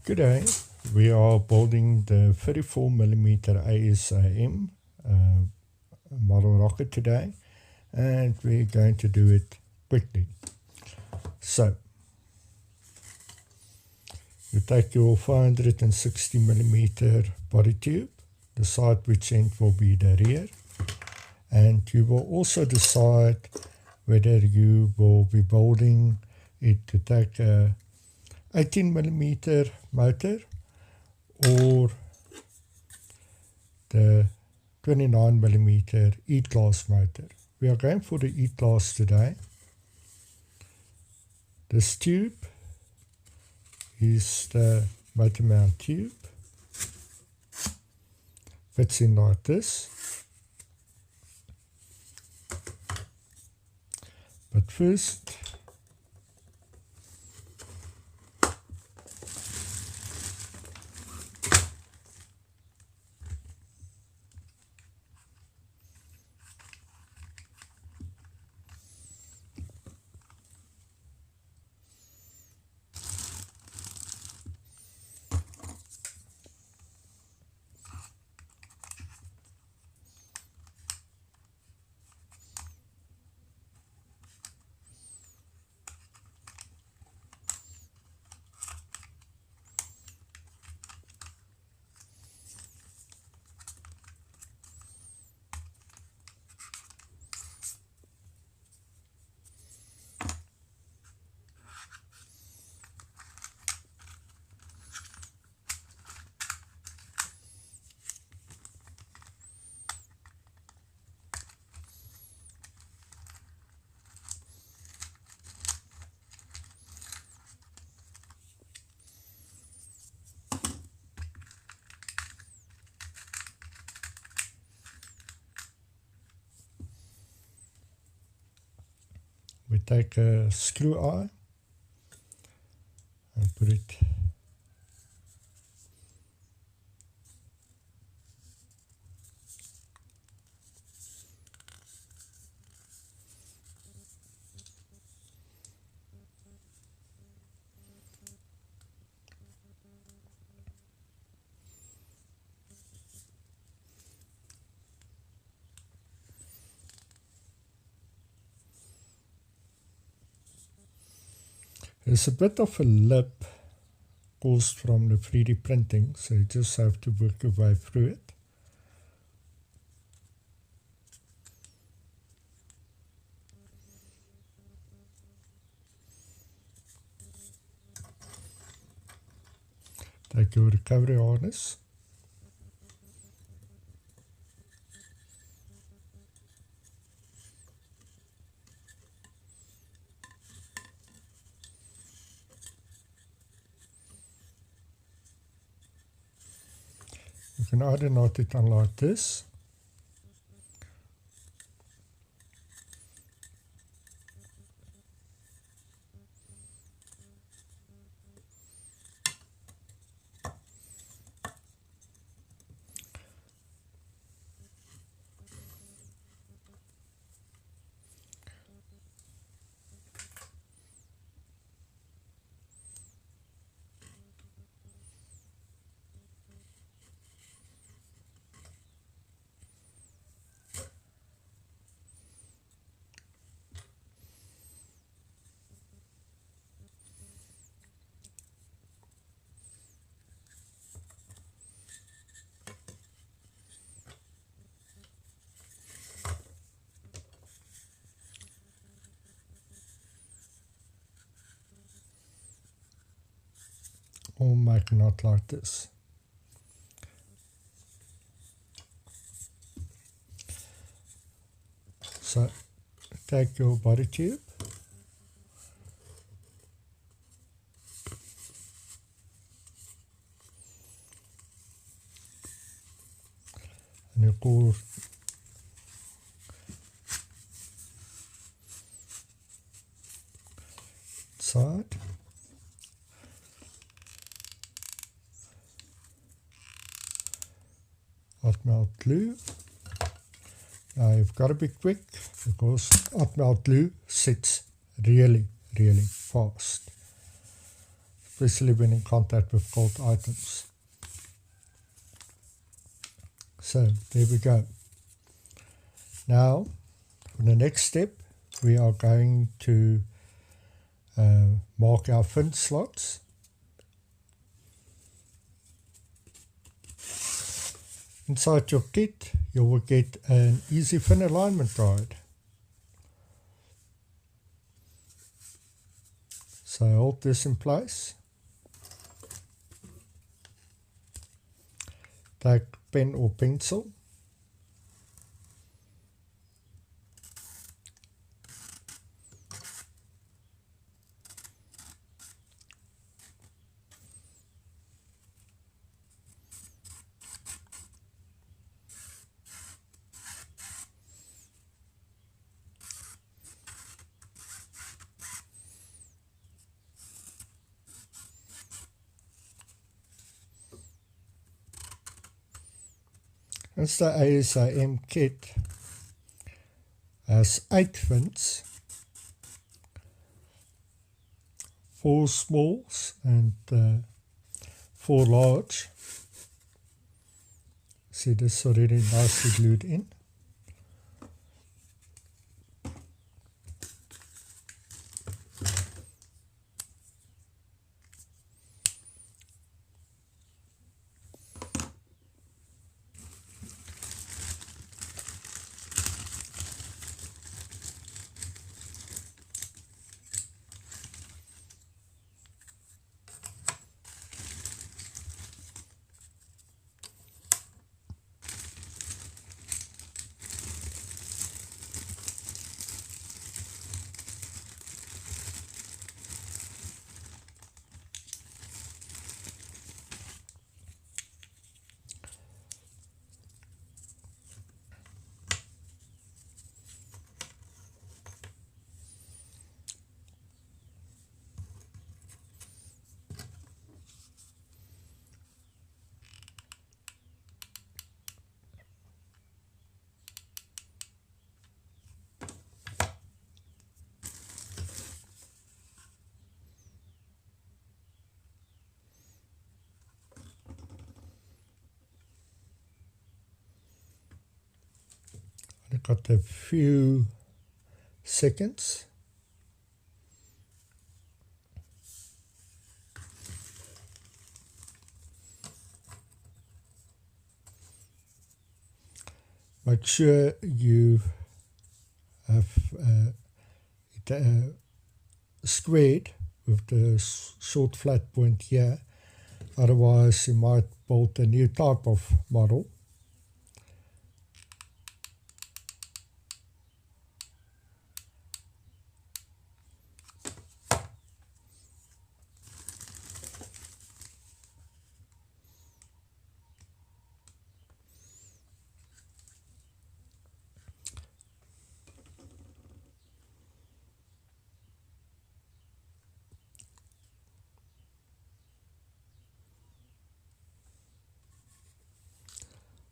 Today we are building the 34mm ASAM model rocket today, and we're going to do it quickly. So you take your 460mm body tube, decide which end will be the rear, and you will also decide whether you will be building it to take a 18mm motor or the 29mm E-class motor. We are going for the E-class today. This tube is the motor mount tube. Fits in like this. But first, we take a screw eye and put it There's a bit of a lip caused from the 3D printing, so you just have to work your way through it. Take your recovery harness. You can either knot it on like this, or make a knot like this. So take your body tube, and you core side. Hot melt glue. Now you've got to be quick because hot melt glue sets really fast. especially when in contact with cold items. So there we go. Now for the next step, we are going to mark our fin slots. Inside your kit, you will get an easy fin alignment guide. So hold this in place. Take pen or pencil. As the ASAM kit has 8 fins, 4 smalls and 4 large. See, this already nicely glued in. I've got a few seconds. Make sure you have it squared with the short flat point here, otherwise you might build a new type of model.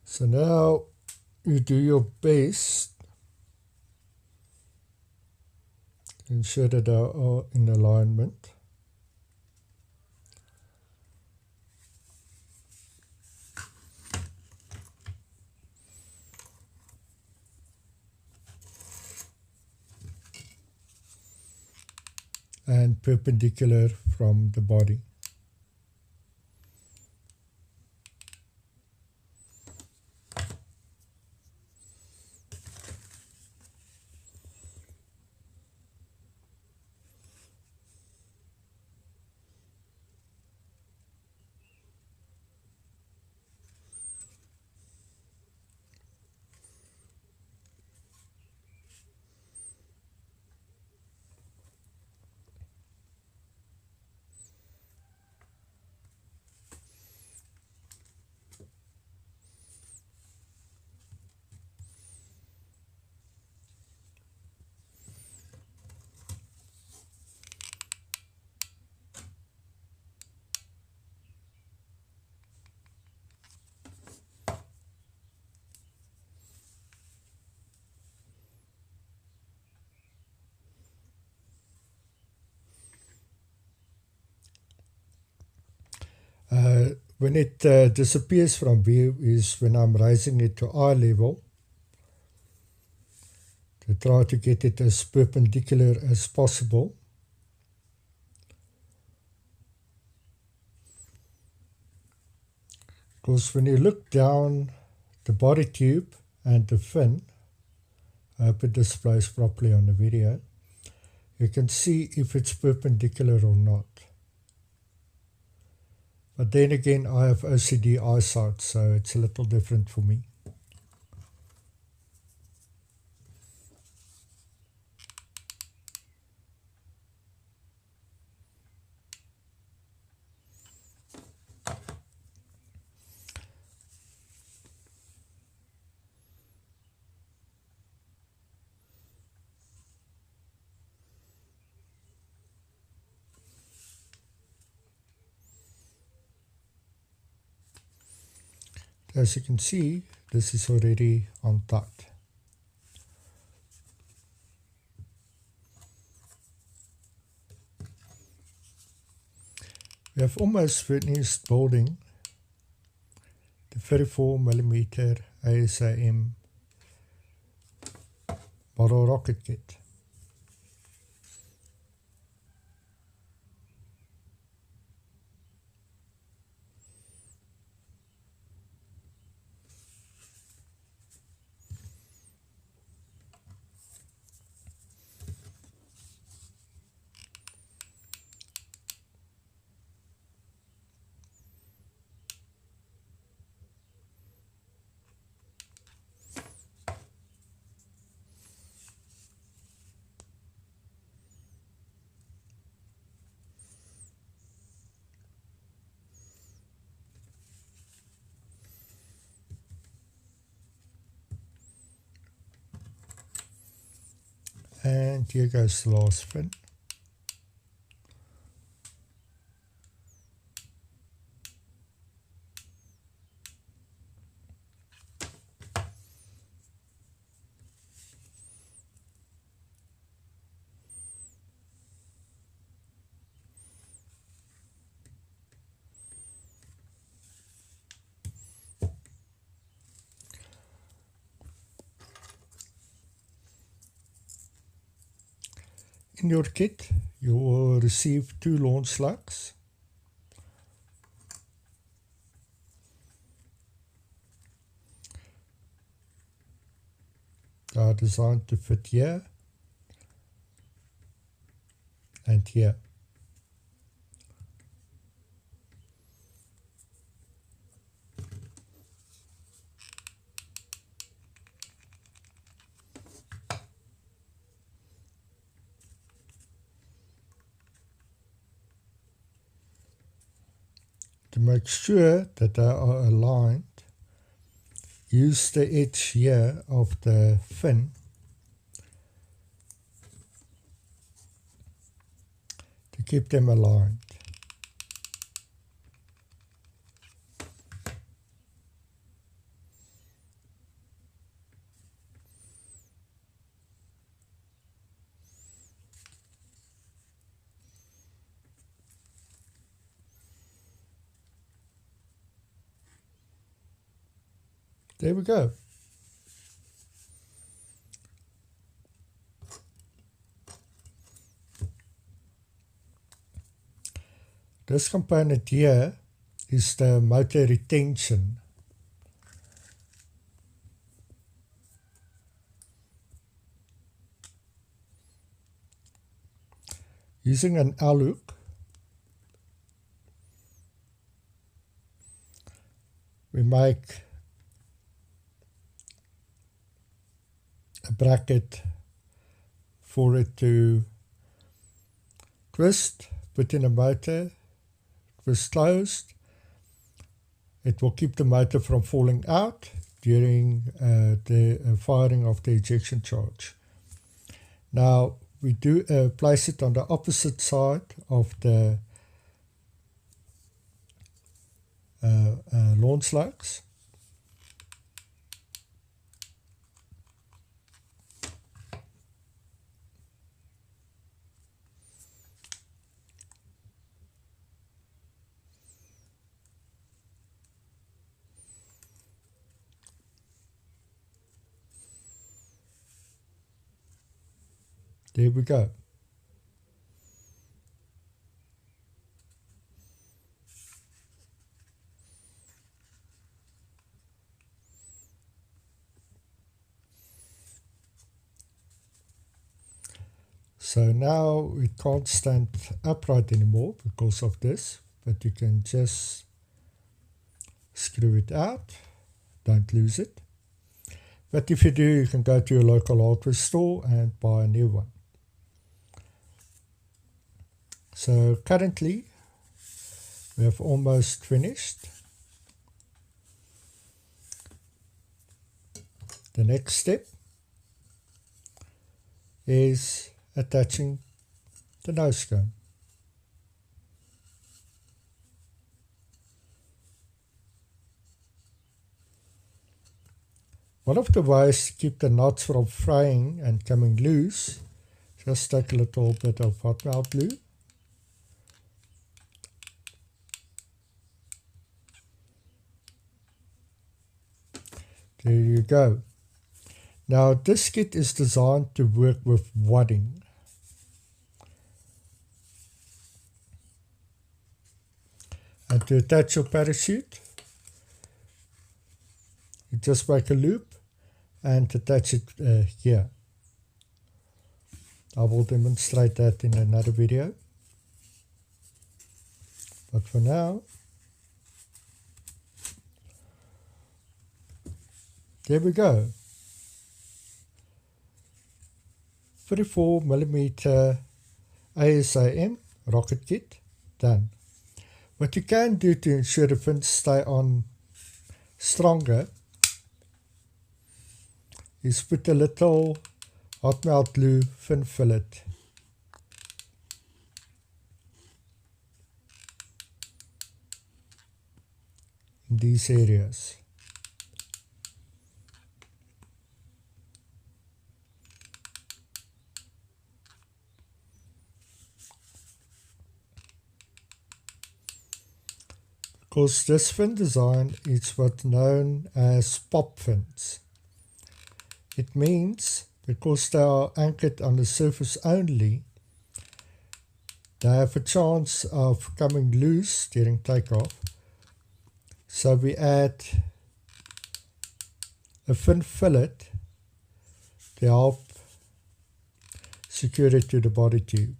So now you do your best to ensure that they are in alignment. And perpendicular from the body. When it disappears from view is when I'm raising it to eye level to try to get it as perpendicular as possible. Because when you look down the body tube and the fin, I hope it displays properly on the video, you can see if it's perpendicular or not. But then again, I have OCD eyesight, so it's a little different for me. As you can see, this is already on tight. We have almost finished building the 34mm ASAM model rocket kit. And here goes the last fin. In your kit, you will receive 2 launch slugs. They are designed to fit here and here. To make sure that they are aligned, use the edge here of the fin to keep them aligned. There we go. This component here is the motor retention. Using an L-hook, we make a bracket for it to twist, put in a motor, twist closed. It will keep the motor from falling out during the firing of the ejection charge. Now we do place it on the opposite side of the launch slugs. There we go. So now it can't stand upright anymore because of this, but you can just screw it out, don't lose it. But if you do, you can go to your local hardware store and buy a new one. So currently we have almost finished. The next step is attaching the nose cone. One of the ways to keep the knots from fraying and coming loose, just take a little bit of hot melt glue. There you go. Now this kit is designed to work with wadding. And to attach your parachute, you just make a loop and attach it here. I will demonstrate that in another video. But for now, there we go. 34mm ASAM rocket kit done. What you can do to ensure the fins stay on stronger is put a little hot melt glue fin fillet in these areas. Because this fin design is what's known as pop fins. It means because they are anchored on the surface only, they have a chance of coming loose during takeoff. So we add a fin fillet to help secure it to the body tube.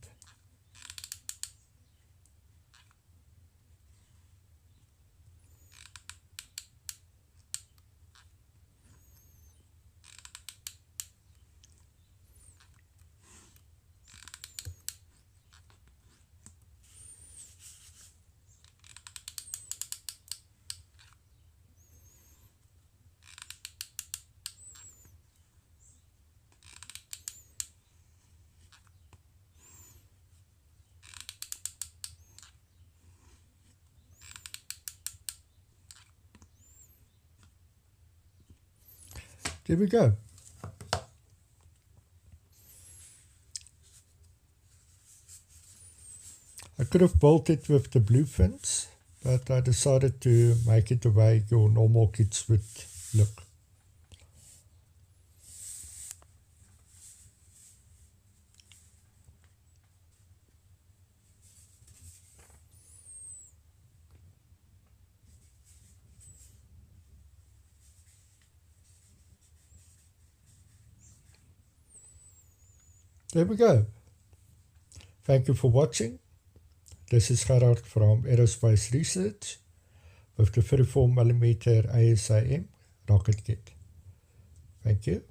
There we go. I could have built it with the blue fins, but I decided to make it the way your normal kits would look. There we go. Thank you for watching. This is Gerard from Aerospace Research with the 34mm ASAM rocket kit. Thank you.